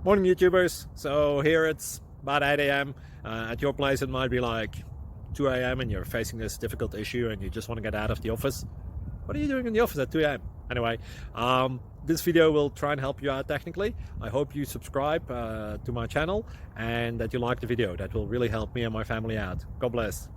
Morning YouTubers. So here it's about 8 a.m. At your place it might be like 2 a.m. and you're facing this difficult issue and you just want to get out of the office. What are you doing in the office at 2 a.m.? Anyway, this video will try and help you out technically. I hope you subscribe to my channel and that you like the video. That will really help me and my family out. God bless.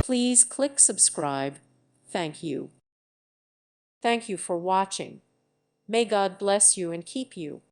Please click subscribe. Thank you. Thank you for watching. May God bless you and keep you.